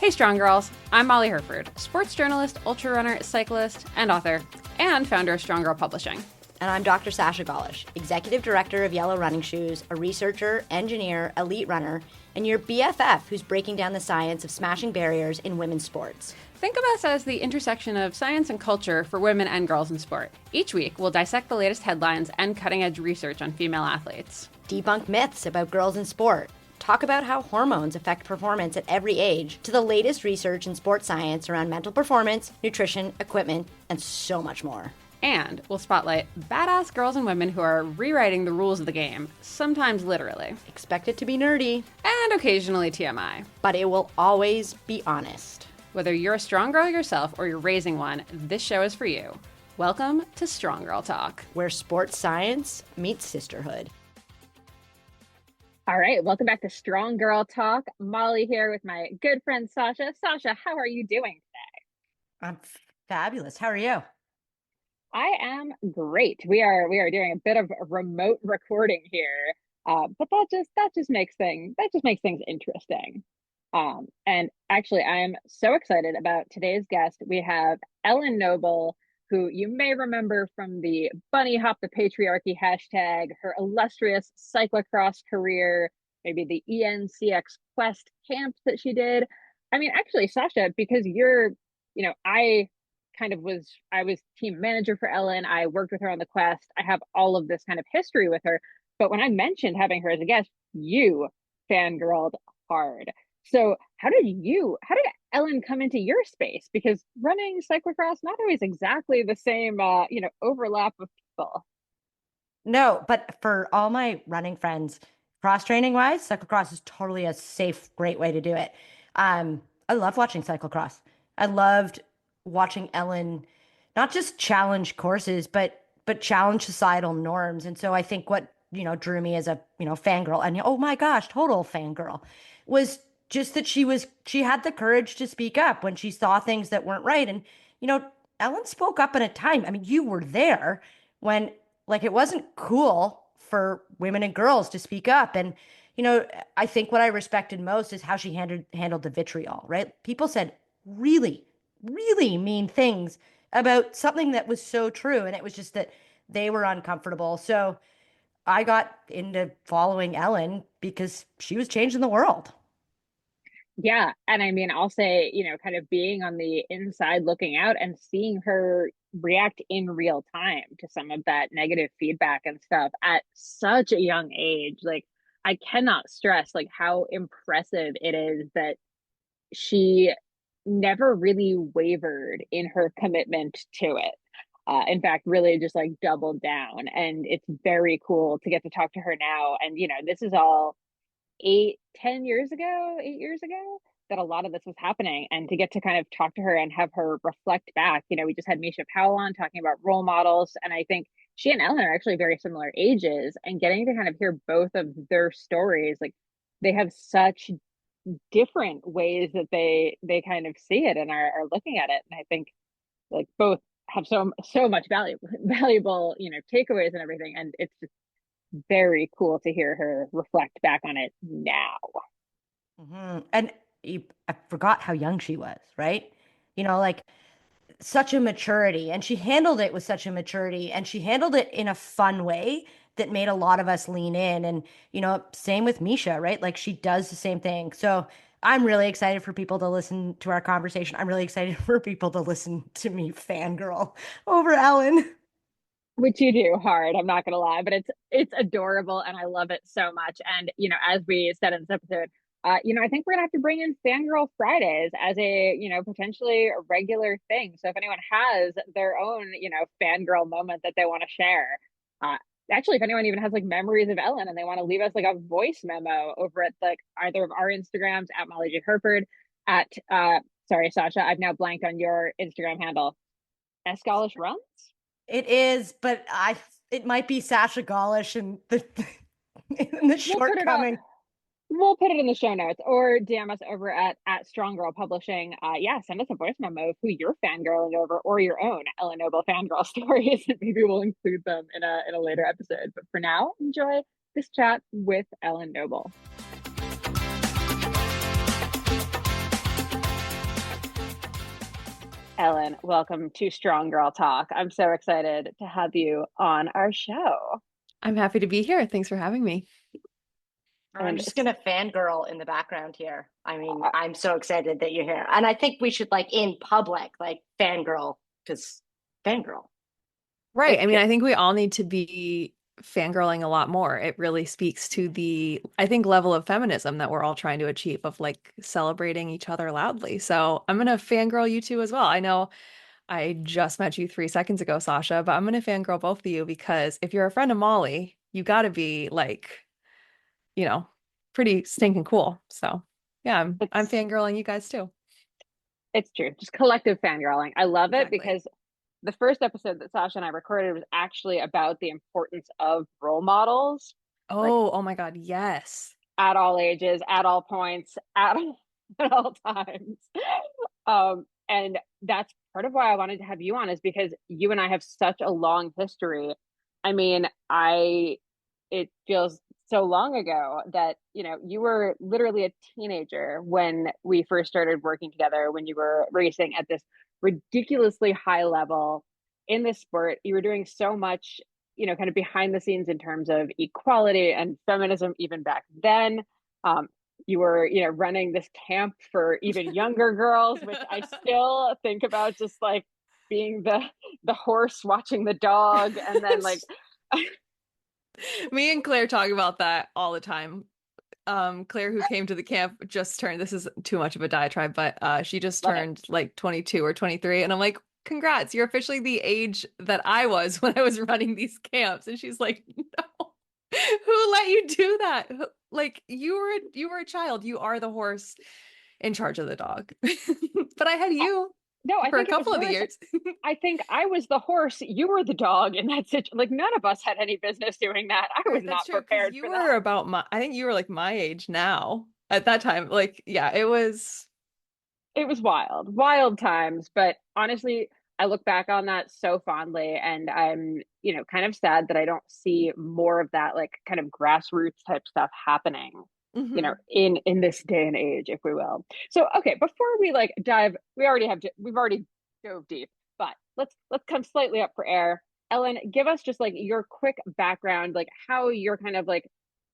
Hey, Strong Girls. I'm Molly Herford, sports journalist, ultra runner, cyclist, and author, and founder of Strong Girl Publishing. And I'm Dr. Sasha Golish, executive director of Yellow Running Shoes, a researcher, engineer, elite runner, and your BFF who's breaking down the science of smashing barriers in women's sports. Think of us as the intersection of science and culture for women and girls in sport. Each week, we'll dissect the latest headlines and cutting-edge research on female athletes. Debunk myths about girls in sport. Talk about how hormones affect performance at every age, to the latest research in sports science around mental performance, nutrition, equipment, and so much more. And we'll spotlight badass girls and women who are rewriting the rules of the game, sometimes literally. Expect it to be nerdy. And occasionally TMI. But it will always be honest. Whether you're a strong girl yourself or you're raising one, this show is for you. Welcome to Strong Girl Talk, where sports science meets sisterhood. All right, welcome back to Strong Girl Talk. Molly here with my good friend Sasha. Sasha, how are you doing today? I'm fabulous. How are you? I am great. We are doing a bit of a remote recording here, but that just makes things interesting. And actually, I'm so excited about today's guest. We have Ellen Noble, who you may remember from the Bunny Hop the Patriarchy hashtag, her illustrious cyclocross career, maybe the ENCX Quest camps that she did. I mean, actually, Sasha, because I was team manager for Ellen. I worked with her on the Quest. I have all of this kind of history with her. But when I mentioned having her as a guest, you fangirled hard. So how did Ellen come into your space? Because running cyclocross, not always exactly the same, overlap of people. No, but for all my running friends, cross training wise, cyclocross is totally a safe, great way to do it. I love watching cyclocross. I loved watching Ellen not just challenge courses, but challenge societal norms. And so I think what, drew me as a, fangirl, and oh my gosh, total fangirl, was just that she had the courage to speak up when she saw things that weren't right. And, Ellen spoke up in a time. I mean, you were there when it wasn't cool for women and girls to speak up. And, I think what I respected most is how she handled the vitriol, right? People said really, really mean things about something that was so true. And it was just that they were uncomfortable. So I got into following Ellen because she was changing the world. Yeah. And I mean, I'll say, kind of being on the inside looking out and seeing her react in real time to some of that negative feedback and stuff at such a young age. Like, I cannot stress how impressive it is that she never really wavered in her commitment to it. In fact, really just doubled down. And it's very cool to get to talk to her now. And, this is all 8 years ago that a lot of this was happening, and to get to kind of talk to her and have her reflect back. We just had Misha Powell on talking about role models, and I think she and Ellen are actually very similar ages, and getting to kind of hear both of their stories, they have such different ways that they kind of see it and are looking at it. And I think both have so much valuable takeaways and everything, and it's just very cool to hear her reflect back on it now. Mm-hmm. And I forgot how young she was, right? Such a maturity. And she handled it with such a maturity. And she handled it in a fun way that made a lot of us lean in. And, same with Misha, right? She does the same thing. So I'm really excited for people to listen to our conversation. I'm really excited for people to listen to me fangirl over Ellen. Which you do hard, I'm not gonna lie, but it's adorable and I love it so much. And as we said in this episode, I think we're gonna have to bring in Fangirl Fridays as a potentially a regular thing. So if anyone has their own fangirl moment that they want to share, actually if anyone even has memories of Ellen and they want to leave us a voice memo over at either of our Instagrams at Molly J. Herford, at sorry Sasha, I've now blanked on your Instagram handle. Escalish Runs? It is, but it might be Sasha Golish in the shortcoming. We'll put it in the show notes, or DM us over at Strong Girl Publishing. Send us a voice memo of who you're fangirling over, or your own Ellen Noble fangirl stories, and maybe we'll include them in a later episode. But for now, enjoy this chat with Ellen Noble. Ellen, welcome to Strong Girl Talk. I'm so excited to have you on our show. I'm happy to be here. Thanks for having me. I'm And just it's, gonna fangirl in the background here. I mean, uh, I'm so excited that you're here. And I think we should like in public, like fangirl, because fangirl. Right. I it, mean, it I think we all need to be fangirling a lot more. It really speaks to the, I think, level of feminism that we're all trying to achieve of like celebrating each other loudly. So I'm gonna fangirl you too as well. I know I just met you 3 seconds ago, Sasha, but I'm gonna fangirl both of you because if you're a friend of Molly, you gotta be like, you know, pretty stinking cool. So yeah, I'm it's fangirling you guys too. it's true. Just collective fangirling. I love it Exactly. because the first episode that Sasha and I recorded was actually about the importance of role models, like Oh my God, yes. at all ages, at all points, at all times. And that's part of why I wanted to have you on is because you and I have such a long history. I mean, I it feels so long ago that, you were literally a teenager when we first started working together, when you were racing at this ridiculously high level in this sport. You were doing so much, kind of behind the scenes in terms of equality and feminism, even back then. Um, you were, running this camp for even younger girls, which I still think about, just like being the horse watching the dog, and then like Me and Claire talk about that all the time. Claire, who came to the camp, just turned, this is too much of a diatribe, but she just love it. turned like 22 or 23. And I'm like, congrats, you're officially the age that I was when I was running these camps. And she's like, no, who let you do that? Like you were a child. You are the horse in charge of the dog. But I had you No, I for a think it was couple of the worse. years. I think I was the horse, you were the dog in that situation. Like none of us had any business doing that. I was Right, that's not true. Because prepared you for were that. about I think you were like my age now at that time. Like, yeah, it was. It was wild, wild times. But honestly, I look back on that so fondly, and I'm, kind of sad that I don't see more of that, like kind of grassroots type stuff happening, Mhm. in this day and age, if we will. So, okay, before we like dive, we've already dove deep, but let's come slightly up for air. Ellen, give us just like your quick background, like how you're kind of like,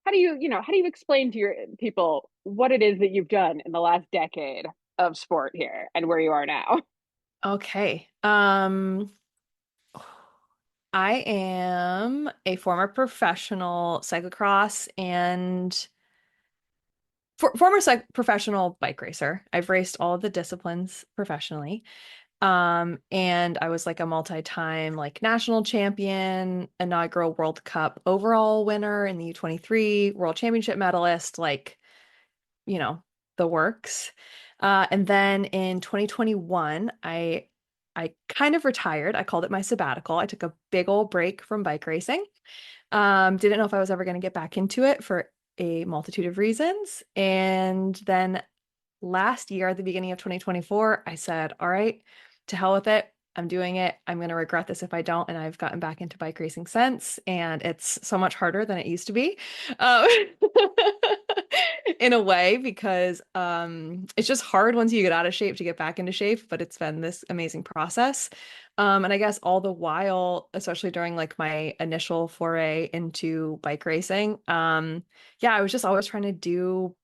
how do you explain to your people what it is that you've done in the last decade of sport here and where you are now? Okay. I am a former professional cyclocross and former professional bike racer. I've raced all of the disciplines professionally. And I was like a multi-time like national champion, inaugural World Cup overall winner in the U23, world championship medalist, like, you know, the works. And then in 2021, I kind of retired. I called it my sabbatical. I took a big old break from bike racing. Didn't know if I was ever going to get back into it for a multitude of reasons. And then last year, at the beginning of 2024, I said, all right, to hell with it. I'm doing it. I'm going to regret this if I don't. And I've gotten back into bike racing since, and it's so much harder than it used to be. Um, in a way, because it's just hard once you get out of shape to get back into shape, but it's been this amazing process. And I guess all the while, especially during like my initial foray into bike racing, yeah, I was just always trying to do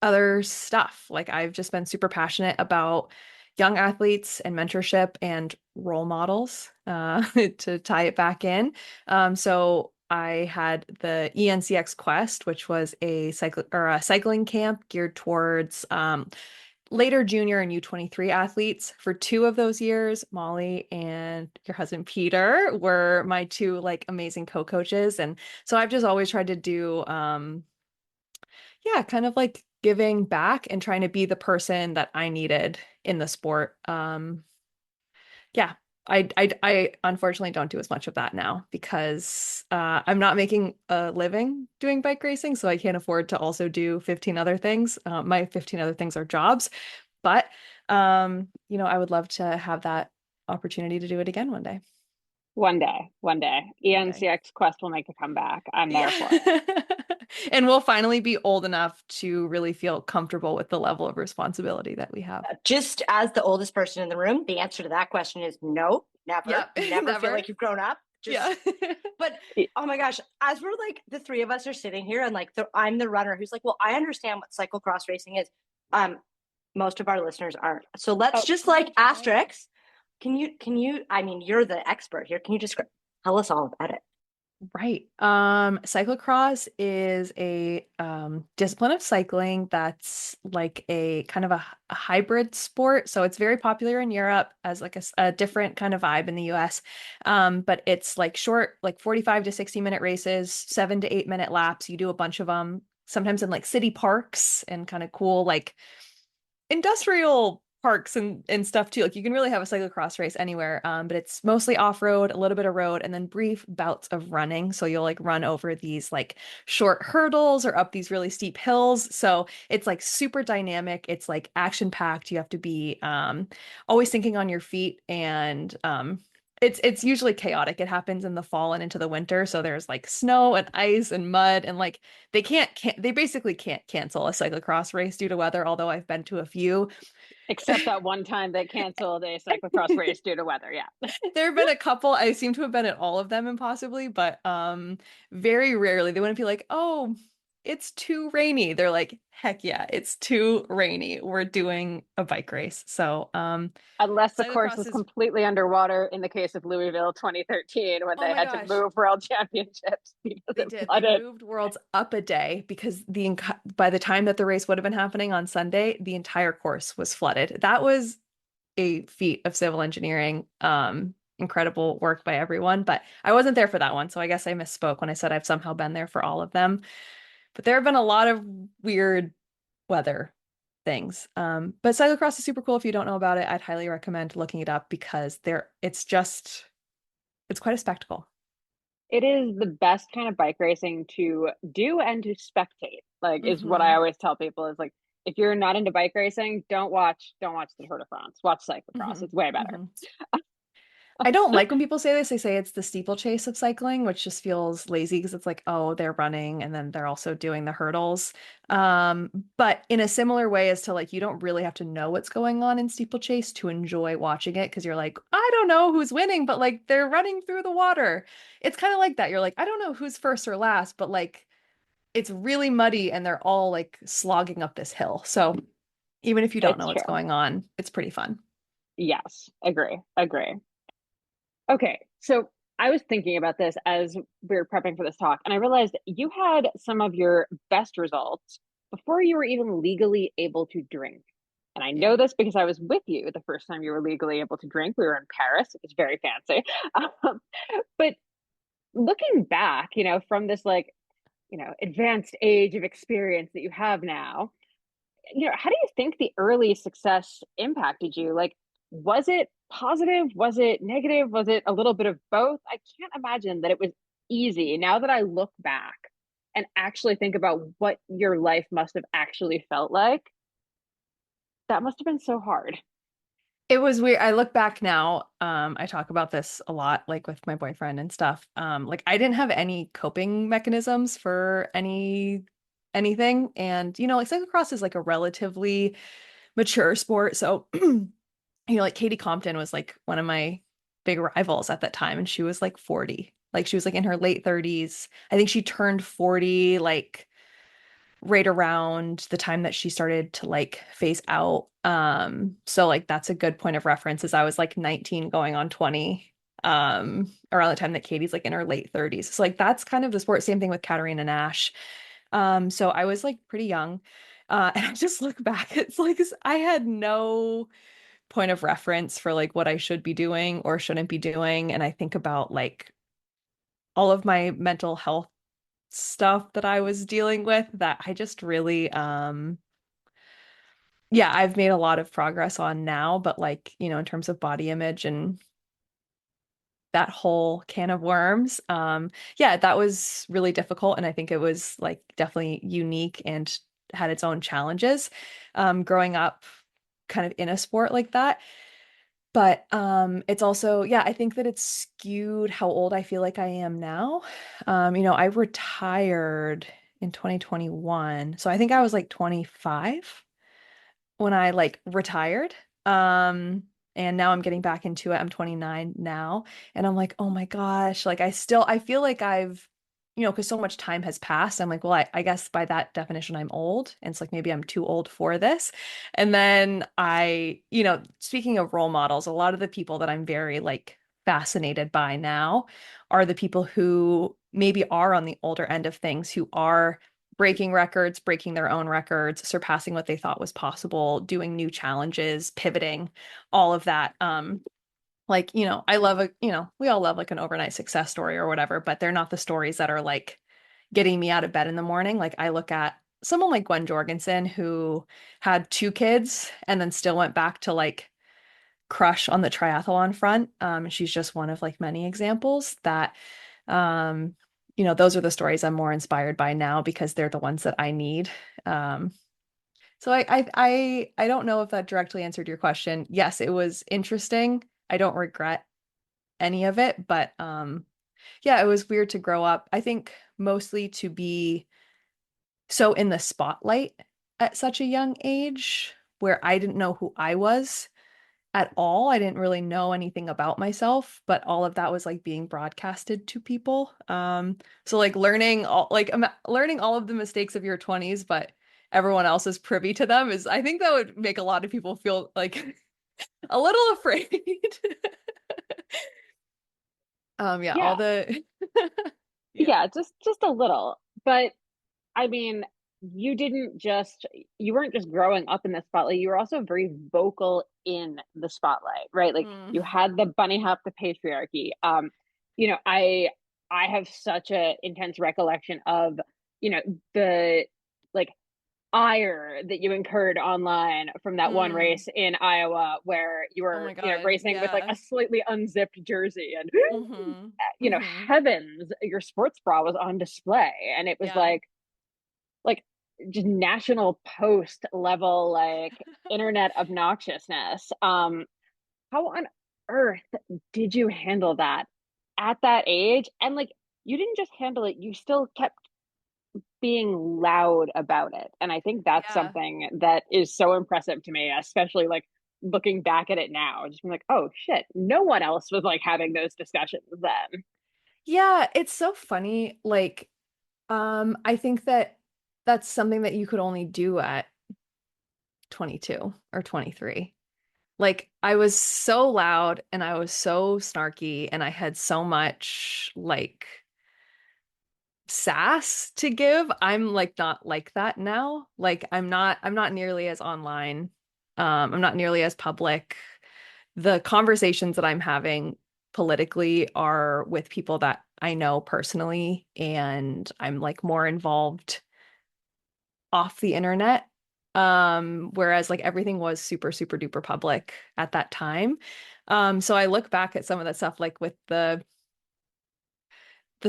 other stuff. Like I've just been super passionate about young athletes and mentorship and role models, to tie it back in. So I had the ENCX Quest, which was a cycling camp geared towards later junior and U23 athletes. For 2 of those years, Molly and your husband Peter were my two like amazing co-coaches. And so I've just always tried to do yeah, kind of like giving back and trying to be the person that I needed in the sport. Yeah, I unfortunately don't do as much of that now because I'm not making a living doing bike racing, so I can't afford to also do 15 other things. My 15 other things are jobs, but I would love to have that opportunity to do it again one day. One day. One day. ENCX Quest will make a comeback. I'm there for it. Yeah. And we'll finally be old enough to really feel comfortable with the level of responsibility that we have. Just as the oldest person in the room, the answer to that question is no, never, Yep, never feel never. like you've grown up. Yeah. Just, but oh my gosh, as we're like the three of us are sitting here and like I'm the runner who's like, well, I understand what cyclocross racing is. Um, most of our listeners aren't. So let's Oh, just like asterisks. I mean, you're the expert here. Can you just tell us all about it? Right. Cyclocross is a discipline of cycling that's like a kind of a hybrid sport. So it's very popular in Europe as like a different kind of vibe in the US. But it's like short, like 45 to 60-minute races, 7 to 8 minute laps. You do a bunch of them, sometimes in like city parks and kind of cool like industrial parks and stuff too. Like you can really have a cyclocross race anywhere. But it's mostly off-road, a little bit of road, and then brief bouts of running. So you'll like run over these like short hurdles or up these really steep hills. So it's like super dynamic. It's like action-packed. You have to be always thinking on your feet and it's usually chaotic. It happens in the fall and into the winter. So there's like snow and ice and mud and like can't they basically can't cancel a cyclocross race due to weather, although I've been to a few. except that one time they canceled a cyclocross race due to weather. Yeah. There have been a couple. I seem to have been at all of them impossibly, but very rarely they wouldn't be like, "Oh, it's too rainy." They're like, "Heck yeah, it's too rainy. We're doing a bike race." So, Unless the course cyclocross was is completely underwater in the case of Louisville 2013 when oh they my had to gosh. move world championships because They it did. They flooded. moved Worlds up a day because by the time that the race would have been happening on Sunday, the entire course was flooded. That was a feat of civil engineering. Incredible work by everyone, but I wasn't there for that one, so I guess I misspoke when I said I've somehow been there for all of them. But there have been a lot of weird weather things. But cyclocross is super cool. If you don't know about it, I'd highly recommend looking it up because it's quite a spectacle. It is the best kind of bike racing to do and to spectate. Like is what I Hmm. always tell people is like if you're not into bike racing, don't watch the Tour de France. Watch cyclocross. Hmm. It's way better. Hmm. I don't like when people say this. They say it's the steeplechase of cycling, which just feels lazy because it's like, oh, they're running and then they're also doing the hurdles. But in a similar way as to like, you don't really have to know what's going on in steeplechase to enjoy watching it because you're like, I don't know who's winning, but like they're running through the water. It's kind of like that. You're like, I don't know who's first or last, but like it's really muddy and they're all like slogging up this hill. So even if you don't know It's what's true. going on, it's pretty fun. Yes, agree. Agree. Okay, so I was thinking about this as we were prepping for this talk, and I realized you had some of your best results before you were even legally able to drink. And I Yeah. know this because I was with you the first time you were legally able to drink. We were in Paris. It was very fancy. Um, but looking back, from this like, advanced age of experience that you have now, how do you think the early success impacted you? Like, was it positive? Was it negative? Was it a little bit of both? I can't imagine that it was easy. Now that I look back and actually think about what your life must have actually felt like, that must have been so hard. It was weird. I look back now, I talk about this a lot, like with my boyfriend and stuff. Like I didn't have any coping mechanisms for anything. And like cyclocross is like a relatively mature sport. So, like Katie Compton was like one of my big rivals at that time, and she was like 40. Like she was like in her late 30s. I think she turned 40 like right around the time that she started to like phase out. So like that's a good point of reference as I was like 19 going on 20 around the time that Katie's like in her late 30s. So like that's kind of the sport. Same thing with Katarina Nash. So I was like pretty young. And I just look back, it's like I had no point of reference for like what I should be doing or shouldn't be doing. And I think about like all of my mental health stuff that I was dealing with that I just really yeah, I've made a lot of progress on now, but like, in terms of body image and that whole can of worms, yeah, that was really difficult and I think it was like definitely unique and had its own challenges growing up kind of in a sport like that. But it's also, yeah, I think that it's skewed how old I feel like I am now. I retired in 2021. So I think I was like 25 when I like retired. Um, and now I'm getting back into it. I'm 29 now, and I'm like, oh my gosh, like I feel like I've, because so much time has passed. I'm like, well, I guess by that definition, I'm old. And it's like maybe I'm too old for this. And then speaking of role models, a lot of the people that I'm very like fascinated by now are the people who maybe are on the older end of things, who are breaking records, breaking their own records, surpassing what they thought was possible, doing new challenges, pivoting, all of that. Like, I love we all love like an overnight success story or whatever, but they're not the stories that are like getting me out of bed in the morning. Like I look at someone like Gwen Jorgensen who had two kids and then still went back to like crush on the triathlon front. And she's just one of like many examples that those are the stories I'm more inspired by now because they're the ones that I need. Um, so I don't know if that directly answered your question. Yes, it was interesting. I don't regret any of it, but yeah, it was weird to grow up. I think mostly to be so in the spotlight at such a young age where I didn't know who I was at all. I didn't really know anything about myself, but all of that was like being broadcasted to people. So like learning all of the mistakes of your 20s, but everyone else is privy to them is I think that would make a lot of people feel like a little afraid. Yeah, all Yeah. the yeah. Yeah, just a little. But I mean, you weren't just growing up in the spotlight, you were also very vocal in the spotlight, right? Like you Mm. had the bunny hop, the patriarchy. I have such a intense recollection of, the like ire that you incurred online from that one Mm. race in Iowa where you Oh were, my God. racing with like Yeah. a slightly unzipped jersey and Mm-hmm. Mm-hmm. heavens, your sports bra was on display and it was Yeah. like just national post level like internet obnoxiousness. How on earth did you handle that at that age? And like you didn't just handle it, you still kept being loud about it. And I think that's Yeah. something that is so impressive to me, especially like looking back at it now, just being like, oh shit, no one else was like having those discussions then. Yeah, it's so funny. Like, I think that that's something that you could only do at 22 or 23. Like, I was so loud and I was so snarky and I had so much like sass to give. I'm like not like that now. Like, I'm not nearly as online. I'm not nearly as public. The conversations that I'm having politically are with people that I know personally, and I'm like more involved off the internet. Whereas like everything was super, super duper public at that time. So I look back at some of that stuff, like with the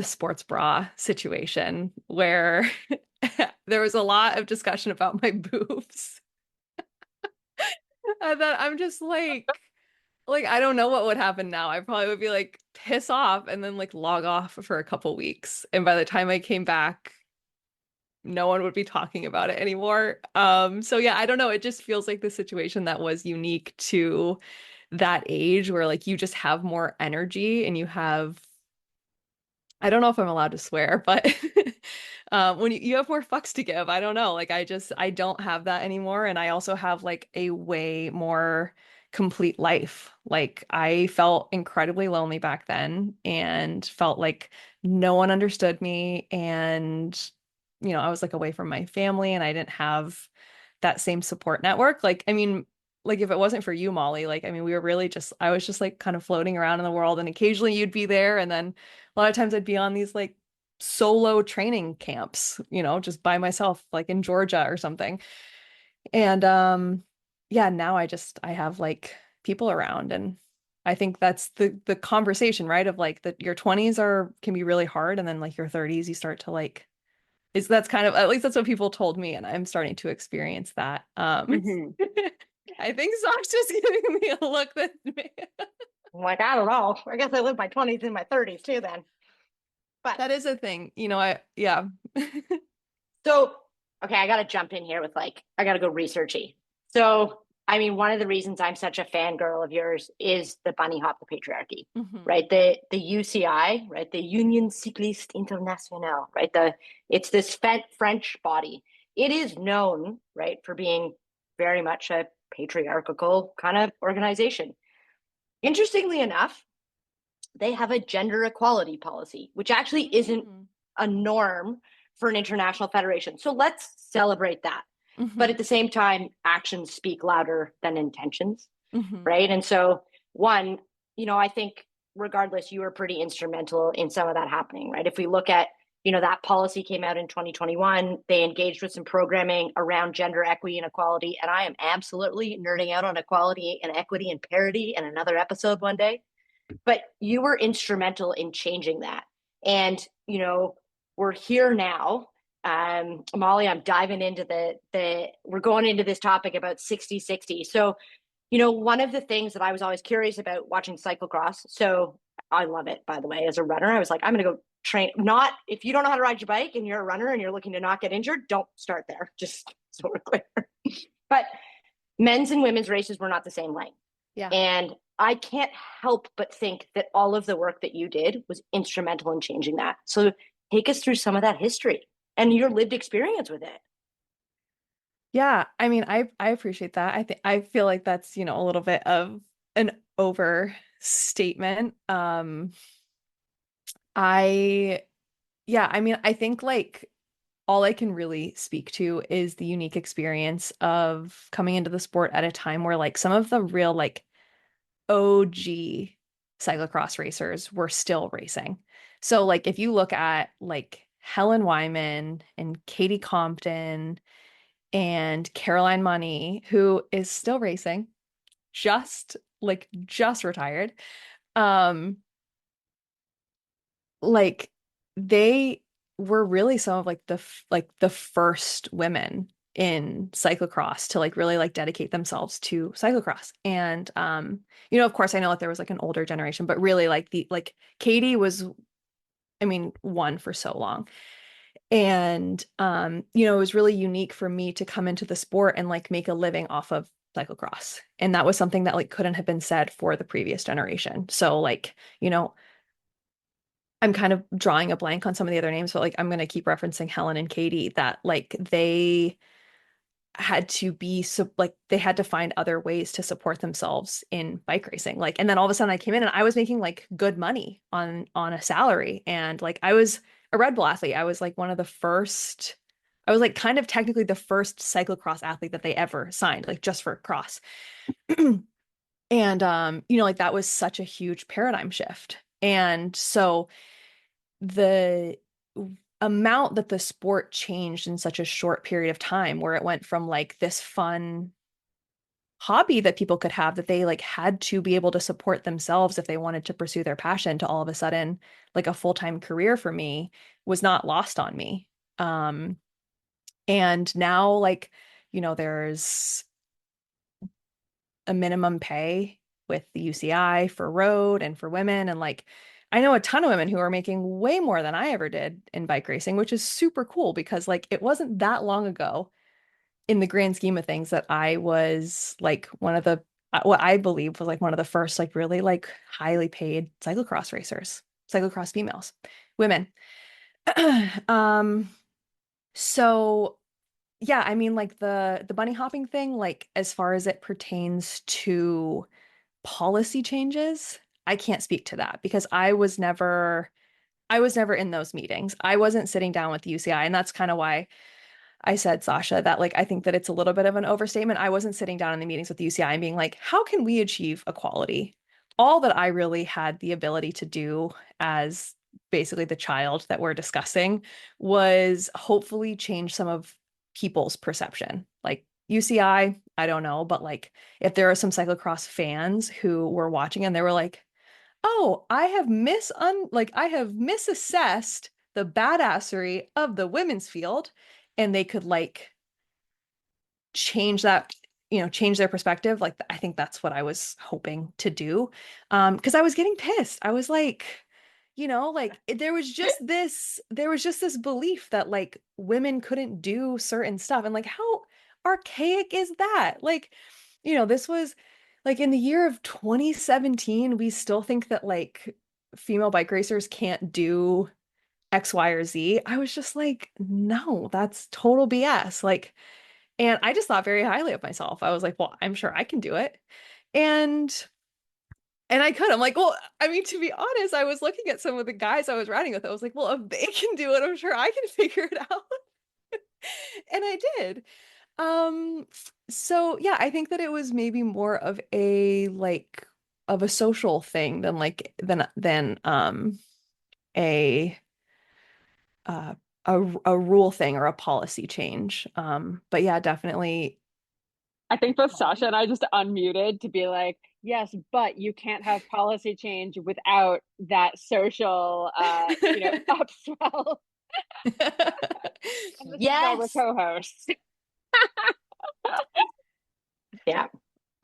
sports bra situation, where there was a lot of discussion about my boobs. And then I'm just like I don't know what would happen now. I probably would be like piss off and then like log off for a couple weeks. And by the time I came back, no one would be talking about it anymore. So yeah, I don't know. It just feels like the situation that was unique to that age where like you just have more energy and you have I don't know if I'm allowed to swear, but when you have more fucks to give, I don't know. Like I don't have that anymore. And I also have like a way more complete life. Like I felt incredibly lonely back then and felt like no one understood me. And, I was like away from my family and I didn't have that same support network. Like, I mean, like if it wasn't for you, Molly, like, I mean, we were really just, I was just like kind of floating around in the world and occasionally you'd be there. And then a lot of times I'd be on these like solo training camps, just by myself, like in Georgia or something. And yeah, now I have like people around and I think that's the conversation, right? Of like that your 20s can be really hard and then like your 30s you start to like is that's kind of at least that's what people told me and I'm starting to experience that. Mm-hmm. I think Sasha's giving me a look that I'm like, I don't know. I guess I lived my 20s and my 30s too then. But that is a thing. Yeah. so, okay, I got to jump in here with I got to go researchy. So, I mean, one of the reasons I'm such a fangirl of yours is the bunny hop, the patriarchy, Mhm. right? The UCI, right? The Union Cycliste Internationale, right? It's this French body. It is known, right, for being very much a patriarchal kind of organization. Interestingly enough, they have a gender equality policy, which actually isn't Mm. a norm for an international federation. So let's celebrate that. But Mhm. at the same time, actions speak louder than intentions, Mhm. right? And so, one, I think regardless, you were pretty instrumental in some of that happening, right? If we look at, that policy came out in 2021, they engaged with some programming around gender equity and equality. And I am absolutely nerding out on equality and equity and parity in another episode one day. But you were instrumental in changing that. And, we're here now. Molly, I'm diving into we're going into this topic about 60-60. So, one of the things that I was always curious about watching cyclocross, so I love it, by the way, as a runner, I was like, I'm going to go train. Not if you don't know how to ride your bike and you're a runner and you're looking to not get injured, don't start there. Just so we're clear. But men's and women's races were not the same length. Yeah. And I can't help but think that all of the work that you did was instrumental in changing that. So take us through some of that history and your lived experience with it. Yeah, I mean, I appreciate that. I feel like that's, a little bit of an overstatement. I yeah, I mean, I think like all I can really speak to is the unique experience of coming into the sport at a time where like some of the real like OG cyclocross racers were still racing. So like if you look at like Helen Wyman and Katie Compton and Caroline Money, who is still racing, just retired. Um, like they were really some of like the first women in cyclocross to like really like dedicate themselves to cyclocross. And of course I know that there was like an older generation, but really like the like Katie was, I mean, one for so long. And it was really unique for me to come into the sport and like make a living off of cyclocross. And that was something that like couldn't have been said for the previous generation. So like, I'm kind of drawing a blank on some of the other names, but like I'm gonna keep referencing Helen and Katie that like they had to be so like they had to find other ways to support themselves in bike racing. Like, and then all of a sudden I came in and I was making like good money on a salary. And like I was a Red Bull athlete. I was like one of the first, I was like kind of technically the first cyclocross athlete that they ever signed, like just for cross. And like that was such a huge paradigm shift. And so the amount that the sport changed in such a short period of time, where it went from like this fun hobby that people could have that they like had to be able to support themselves if they wanted to pursue their passion, to all of a sudden like a full-time career for me, was not lost on me. And now like, there's a minimum pay with the UCI for road and for women. And like, I know a ton of women who are making way more than I ever did in bike racing, which is super cool because like it wasn't that long ago in the grand scheme of things that I was like one of the, what I believe was like one of the first like really like highly paid cyclocross racers, cyclocross females, women. um, so yeah, I mean like the bunny hopping thing, like as far as it pertains to policy changes, I can't speak to that because I was never in those meetings. I wasn't sitting down with the UCI, and that's kind of why I said, Sasha, that like I think that it's a little bit of an overstatement. I wasn't sitting down in the meetings with the UCI and being like, how can we achieve equality? All that I really had the ability to do as basically the child that we're discussing was hopefully change some of people's perception. Like UCI, I don't know, but like if there are some cyclocross fans who were watching and they were like, oh, I have misassessed the badassery of the women's field, and they could like change that change their perspective. Like I think that's what I was hoping to do. Because I was getting pissed. I was like, like there was just this belief that like women couldn't do certain stuff. And like how archaic is that? Like, this was like in the year of 2017, we still think that like female bike racers can't do X, Y, or Z. I was just like, no, that's total BS. Like, and I just thought very highly of myself. I was like, well, I'm sure I can do it. And I could. I'm like, well, I mean, to be honest, I was looking at some of the guys I was riding with. I was like, well, if they can do it, I'm sure I can figure it out. And I did. Um, so yeah, I think that it was maybe more of a like of a social thing than like than a uh a rule thing or a policy change. But yeah, definitely. I think both Sasha and I just unmuted to be like, yes, but you can't have policy change without that social, upswell. And this is why we're Yes. co-hosts. Yeah.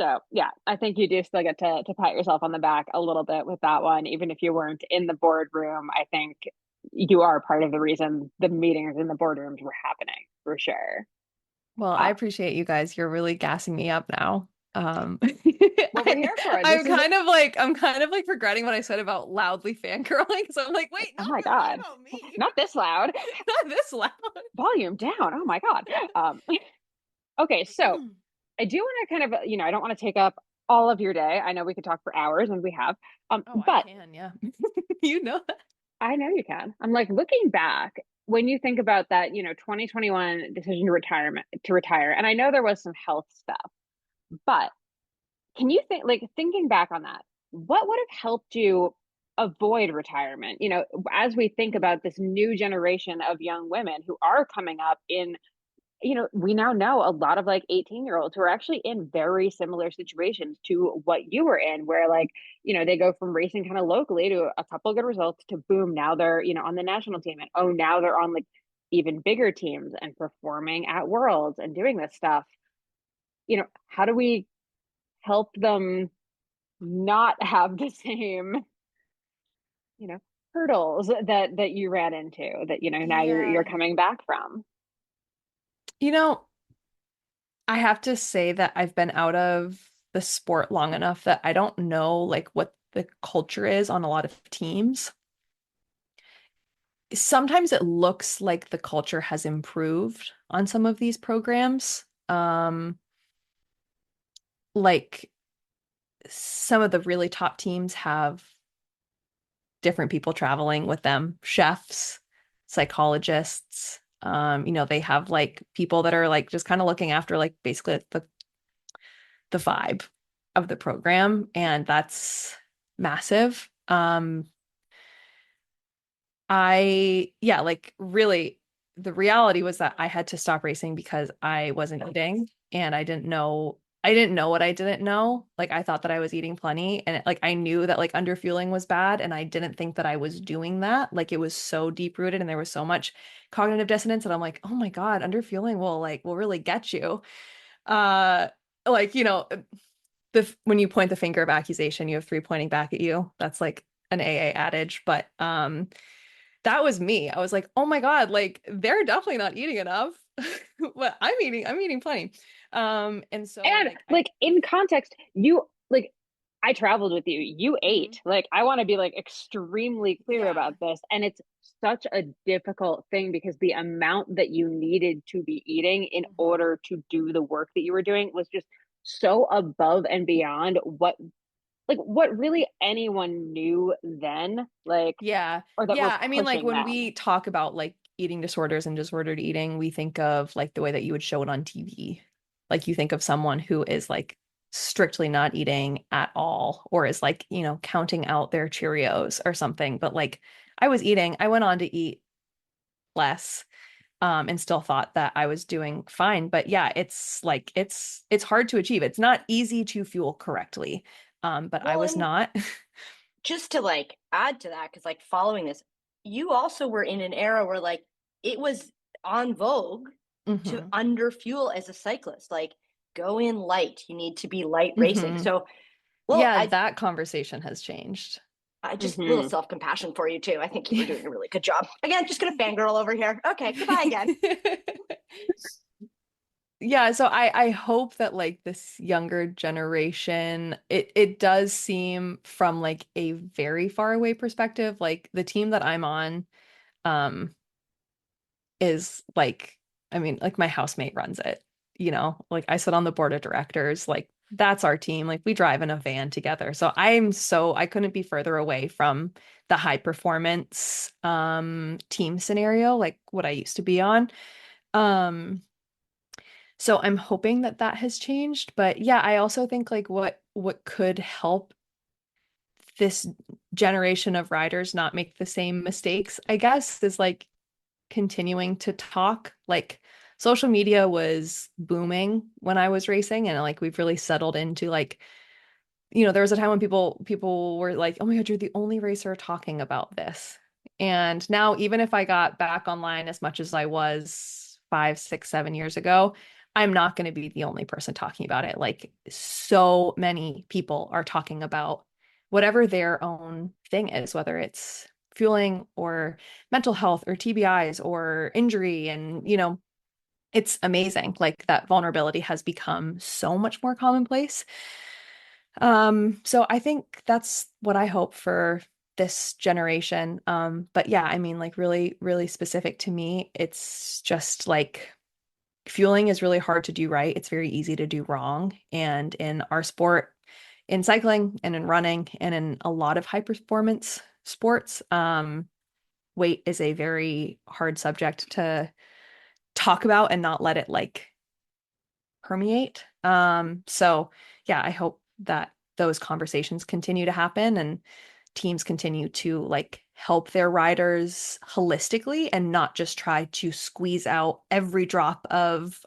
So yeah, I think you do still get to pat yourself on the back a little bit with that one, even if you weren't in the boardroom. I think you are part of the reason the meetings in the boardrooms were happening for sure. Well, I Uh, appreciate you guys. You're really gassing me up now. what we're here for. This I'm is, kind of like regretting what I said about loudly fangirling. So I'm like, wait, oh not my really God, about me. not this loud. Not this loud. Volume down. Oh my God. Okay, so I do want to kind of, I don't want to take up all of your day. I know we could talk for hours and we have. Oh, I But can, yeah. You know that. I know you can. I'm like looking back when you think about that, 2021 decision to retire. And I know there was some health stuff, but can you think like thinking back on that, what would have helped you avoid retirement? As we think about this new generation of young women who are coming up in, we now know a lot of like 18-year-olds who are actually in very similar situations to what you were in, where like, they go from racing kind of locally to a couple of good results to boom, now they're, on the national team. And oh, now they're on like even bigger teams and performing at worlds and doing this stuff. How do we help them not have the same, you know, hurdles that you ran into that, now you're Yeah. coming back from? You know, I have to say that I've been out of the sport long enough that I don't know like what the culture is on a lot of teams. Sometimes it looks like the culture has improved on some of these programs. Like some of the really top teams have different people traveling with them, chefs, psychologists. They have like people that are like just kind of looking after like basically the vibe of the program, and that's massive. Yeah, like really, the reality was that I had to stop racing because I wasn't eating and I didn't know what I didn't know. Like I thought that I was eating plenty and like I knew that like underfueling was bad and I didn't think that I was doing that. Like it was so deep rooted and there was so much cognitive dissonance and I'm like, "Oh my God, underfueling will really get you." Uh like, the when you point the finger of accusation, you have three pointing back at you. That's like an AA adage, but that was me. I was like, oh my God, like they're definitely not eating enough. But I'm eating plenty. And so And like I like in context, you like I traveled with you. You Mhm. ate. Like I want to be like extremely clear Yeah. about this. And it's such a difficult thing because the amount that you needed to be eating in Mhm. order to do the work that you were doing was just so above and beyond what really anyone knew then, like, Yeah. or that we're Yeah. I mean, like pushing when then. we talk about like eating disorders and disordered eating, we think of like the way that you would show it on TV. Like you think of someone who is like strictly not eating at all, or is like, counting out their Cheerios or something. But like I was eating, I went on to eat less, and still thought that I was doing fine. But yeah, it's like it's hard to achieve. It's not easy to fuel correctly. But I Well, was and not. just to like add to that, because like following this, you also were in an era where like it was on vogue to Hmm. underfuel as a cyclist. Like go in light. You need to be light racing. Hmm. So, well, Yeah, I that conversation has changed. I just a little Hmm. self-compassion for you too. I think you were doing a really good job. Again, just gonna fangirl over here. Okay, goodbye again. Yeah, so I hope that like this younger generation, it does seem from like a very far away perspective, like the team that I'm on, um, is like, I mean, like my housemate runs it, like I sit on the board of directors, like that's our team. Like we drive in a van together. So I couldn't be further away from the high performance team scenario, like what I used to be on. Um, so I'm hoping that that has changed, but yeah, I also think like what could help this generation of riders not make the same mistakes, I guess, is like continuing to talk. Like social media was booming when I was racing, and like we've really settled into like, there was a time when people were like, "Oh my God, you're the only racer talking about this." And now, even if I got back online as much as I was 5, 6, 7 years ago, I'm not going to be the only person talking about it. Like, so many people are talking about whatever their own thing is, whether it's fueling or mental health or TBIs or injury. And, it's amazing. Like, that vulnerability has become so much more commonplace. So I think that's what I hope for this generation. But yeah, I mean, like really, really specific to me, it's just like fueling is really hard to do right. It's very easy to do wrong. And in our sport, in cycling and in running and in a lot of high performance sports, weight is a very hard subject to talk about and not let it like permeate. So yeah, I hope that those conversations continue to happen and teams continue to like help their riders holistically and not just try to squeeze out every drop of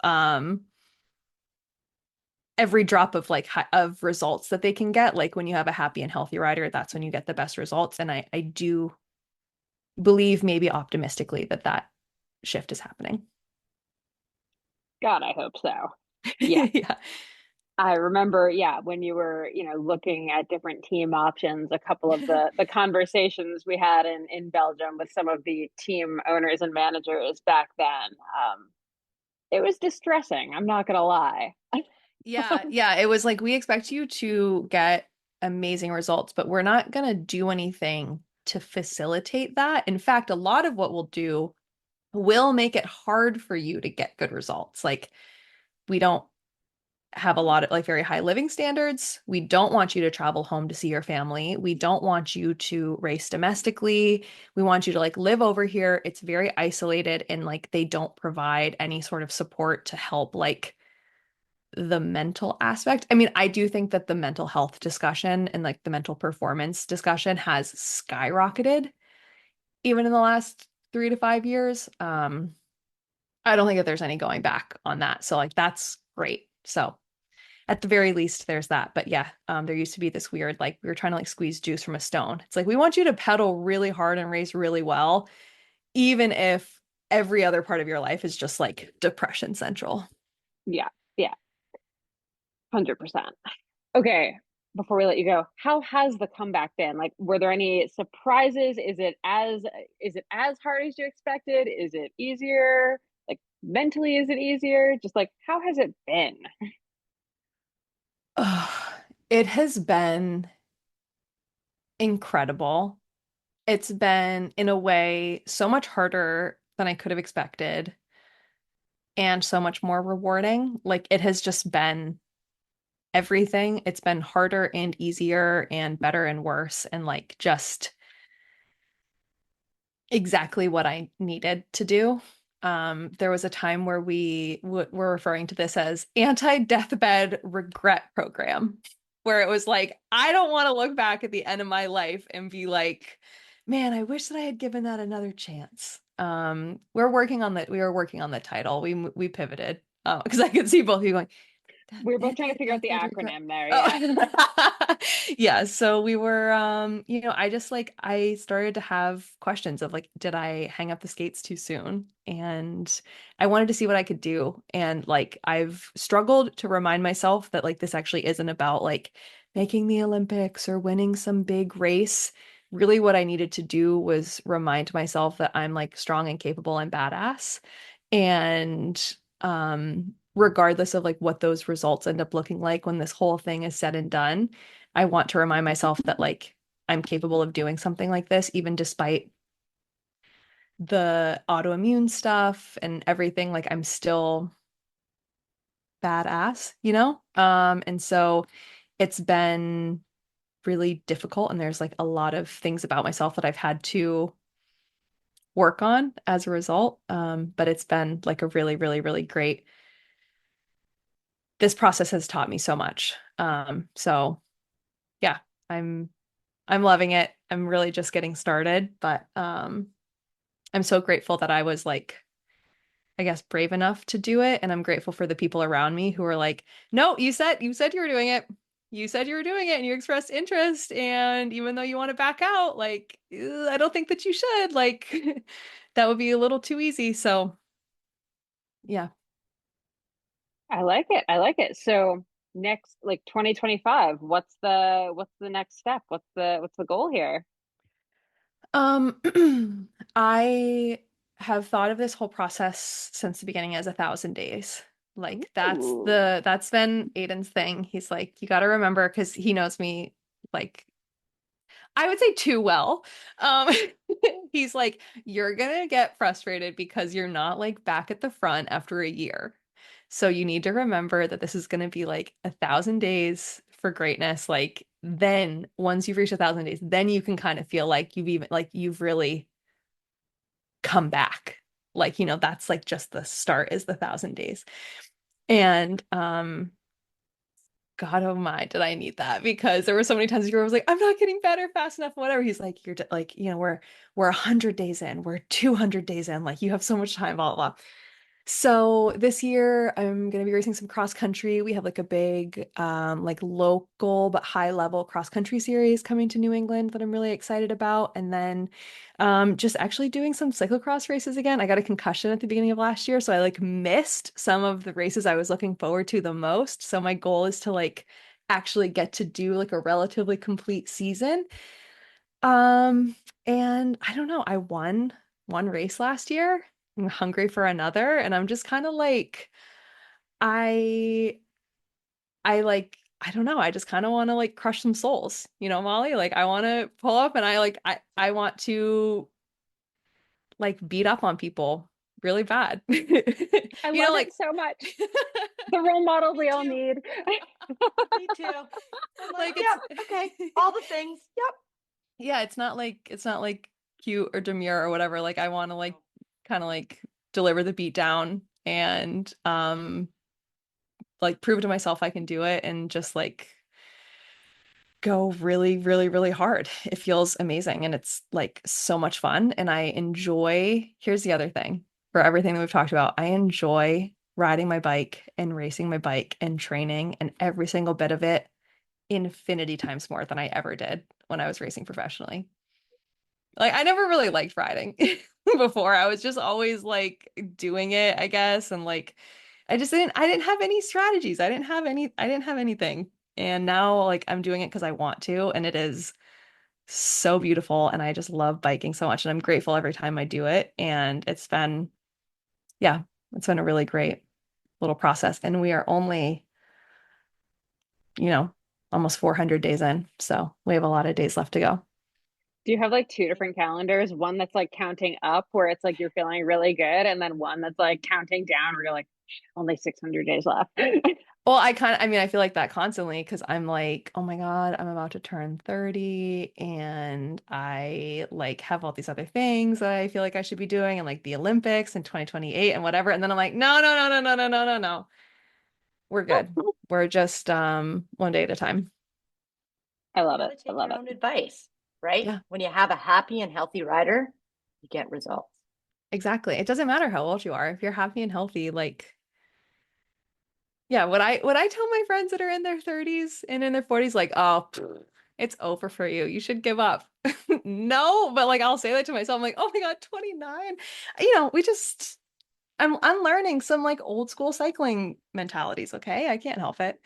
like of results that they can get. Like when you have a happy and healthy rider, that's when you get the best results. And I do believe maybe optimistically that that shift is happening. God, I hope so. Yeah. Yeah. I remember, yeah, when you were, looking at different team options, a couple of the conversations we had in Belgium with some of the team owners and managers back then. It was distressing, I'm not gonna lie. Yeah, yeah. It was like we expect you to get amazing results, but we're not going to do anything to facilitate that. In fact, a lot of what we'll do will make it hard for you to get good results. Like we don't have a lot of like very high living standards. We don't want you to travel home to see your family. We don't want you to race domestically. We want you to like live over here. It's very isolated and like they don't provide any sort of support to help like the mental aspect. I mean, I do think that the mental health discussion and like the mental performance discussion has skyrocketed even in the last 3 to 5 years. I don't think that there's any going back on that. So like that's great. So at the very least, there's that. But yeah, there used to be this weird, like we were trying to like squeeze juice from a stone. It's like we want you to pedal really hard and race really well, even if every other part of your life is just like depression central. Yeah, yeah, 100%. Okay, before we let you go, how has the comeback been? Like, were there any surprises? Is it as hard as you expected? Is it easier? Like mentally, is it easier? Just like how has it been? Ugh, it has been incredible. It's been, in a way, so much harder than I could have expected and so much more rewarding. Like, it has just been everything. It's been harder and easier and better and worse, and like just exactly what I needed to do. There was a time where we were referring to this as anti-deathbed regret program, where it was like, I don't want to look back at the end of my life and be like, man, I wish that I had given that another chance. We were working on the title. We pivoted because I could see both of you going, We were both trying to figure out the Anti crime. acronym there. Yeah. Oh, yeah. So we were, I just like, I started to have questions of like, did I hang up the skates too soon? And I wanted to see what I could do. And like, I've struggled to remind myself that like, this actually isn't about like making the Olympics or winning some big race. Really, what I needed to do was remind myself that I'm like strong and capable and badass. And regardless of like what those results end up looking like when this whole thing is said and done, I want to remind myself that like I'm capable of doing something like this, even despite the autoimmune stuff and everything. Like I'm still badass, you know? And so it's been really difficult, and there's like a lot of things about myself that I've had to work on as a result. But it's been like a really, really, really great, this process has taught me so much. So yeah, I'm I'm loving it. I'm really just getting started, but I'm so grateful that I was like, I guess, brave enough to do it, and I'm grateful for the people around me who were like, "No, you said you were doing it. You said you were doing it and you expressed interest, and even though you want to back out, like I don't think that you should. Like that would be a little too easy." So, yeah. I like it. I like it. So next, like 2025, what's the next step? What's the goal here? I have thought of this whole process since the beginning as 1,000 days. Like Ooh. that's been Aiden's thing. He's like, you got to remember, because he knows me like I would say too well. Um, he's like, you're gonna get frustrated because you're not like back at the front after a year. So you need to remember that this is gonna be like 1,000 days for greatness. Like then once you've reached 1,000 days, then you can kind of feel like you've really come back. Like, that's like just the start is the 1,000 days. And God, oh my, did I need that? Because there were so many times where I was like, I'm not getting better fast enough, whatever. He's like, like, we're 100 days in, we're 200 days in, like you have so much time, blah, blah, blah. So this year I'm gonna be racing some cross country. We have like a big like local but high level cross country series coming to New England that I'm really excited about. And then just actually doing some cyclocross races again. I got a concussion at the beginning of last year, so I like missed some of the races I was looking forward to the most. So my goal is to like actually get to do like a relatively complete season. Um, and I don't know, I won one race last year. I'm hungry for another, and I'm just kind of like, I I like I don't know, I just kind of want to like crush some souls, Molly? Like I want to pull up, and I want to like beat up on people really bad. I love it Like so much. The role model Me we all too. need. Me too. I'm like, like it's yep, okay, all the things. Yep. yeah, it's not like cute or demure or whatever. Like I want to like kind of like deliver the beat down, and like prove to myself I can do it, and just like go really, really, really hard. It feels amazing, and it's like so much fun. And I enjoy, here's the other thing for everything that we've talked about. I enjoy riding my bike and racing my bike and training and every single bit of it infinity times more than I ever did when I was racing professionally. Like I never really liked riding before. I was just always like doing it, I guess, and like I didn't have any strategies. I didn't have anything. And now like I'm doing it because I want to, and it is so beautiful, and I just love biking so much, and I'm grateful every time I do it. And yeah, it's been a really great little process. And we are only, you know, almost 400 days in, so we have a lot of days left to go. Do you have like two different calendars? One that's like counting up where it's like you're feeling really good, and then one that's like counting down where you're like, only 600 days left. Well, I feel like that constantly, because I'm like, oh my God, I'm about to turn 30, and I like have all these other things that I feel like I should be doing, and like the Olympics in 2028 and whatever. And then I'm like, no, no, no, no, no, no, no, no, no. We're good. We're just one day at a time. I You love got it. to I take love your it. own advice, right? Yeah, When you have a happy and healthy rider, you get results. exactly. It doesn't matter how old you are. If you're happy and healthy, like Yeah, would I tell my friends that are in their 30s and in their 40s like, "Oh, it's over for you. You should give up." No, but like I'll say that to myself. I'm like, "Oh my God, 29." We just I'm unlearning some like old school cycling mentalities, okay? I can't help it.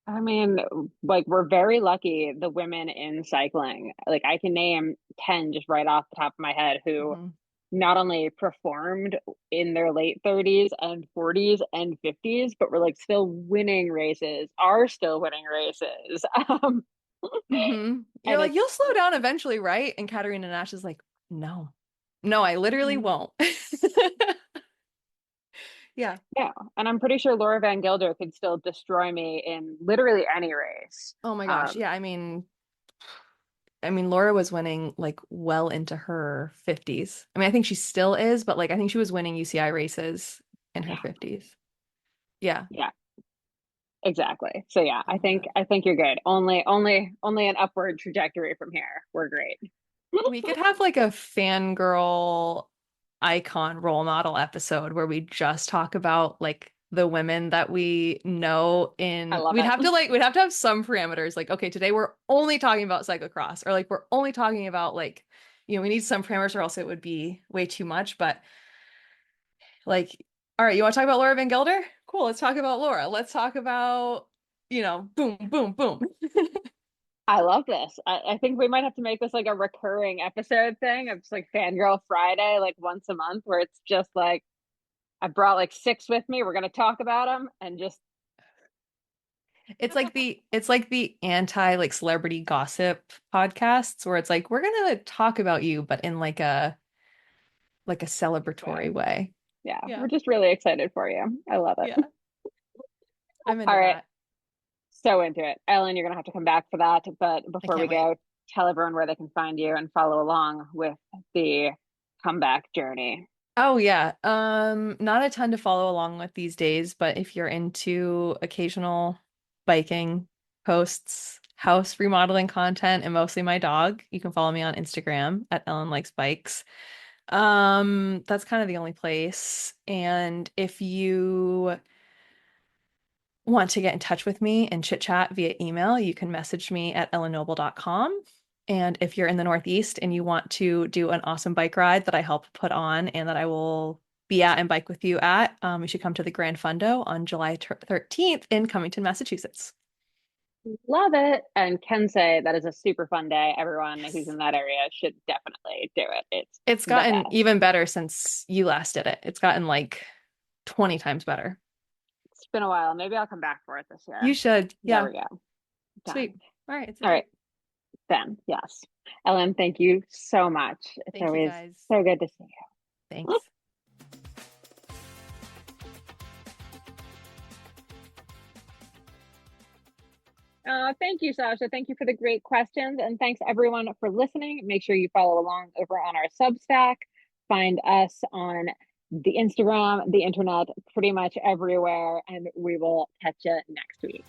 I mean, like we're very lucky, the women in cycling. Like I can name 10 just right off the top of my head who Mhm. not only performed in their late 30s and 40s and 50s, but were like still winning races, are still winning races. You're And like, "You'll it's, slow down eventually, right?" And Katarina Nash is like, "No. No, I literally won't." Yeah. yeah. And I'm pretty sure Laura Van Gilder could still destroy me in literally any race. Oh my gosh. Um, Yeah, I mean, Laura was winning like well into her 50s. I mean, I think she still is, but like I think she was winning UCI races in her yeah, 50s. Yeah. yeah, exactly. So yeah, Oh my God. I think you're good. Only an upward trajectory from here. We're great. We could have like a fangirl icon role model episode where we just talk about like the women that we know I in love it. we'd have to have some parameters like okay, today we're only talking about cyclocross or like we're only talking about like we need some parameters or else it would be way too much, but like all right, you want to talk about Laura Van Gelder? Cool, let's talk about Laura. Let's talk about boom, boom, boom. I love this. I think we might have to make this like a recurring episode thing of just like Fangirl Friday, like once a month, where it's just like I brought like six with me. We're gonna talk about them and just It's like the anti like celebrity gossip podcasts where it's like we're gonna talk about you, but in like a celebratory way. way. Yeah, Yeah. we're just really excited for you. I love it. Yeah. I'm All into right, that. so into it. Ellen, you're gonna have to come back for that. But I before we can't wait. go, tell everyone where they can find you and follow along with the comeback journey. Oh yeah. Not a ton to follow along with these days, but if you're into occasional biking posts, house remodeling content, and mostly my dog, you can follow me on Instagram at Ellen Likes Bikes. That's kind of the only place. And if you want to get in touch with me and chit chat via email, you can message me at ellennoble.com. And if you're in the Northeast and you want to do an awesome bike ride that I help put on and that I will be at and bike with you at, you should come to the Grand Fundo on July 13th in Covington, Massachusetts. Love it. And can say that is a super fun day. Everyone who's Yes. in that area should definitely do it. It's It's the gotten best. even better since you last did it. It's gotten like 20 times better. It's been a while. Maybe I'll come back for it this You year. should. There Yeah. we go. Sweet. Done. All right. It's a All right. deal. Then, yes. Ellen, thank you so much. It's Thank you always guys. so good to see you. Thanks. Thank you, Sasha. Thank you for the great questions. And thanks everyone for listening. Make sure you follow along over on our Substack. Find us on the Instagram, the internet, pretty much everywhere. And we will catch you next week.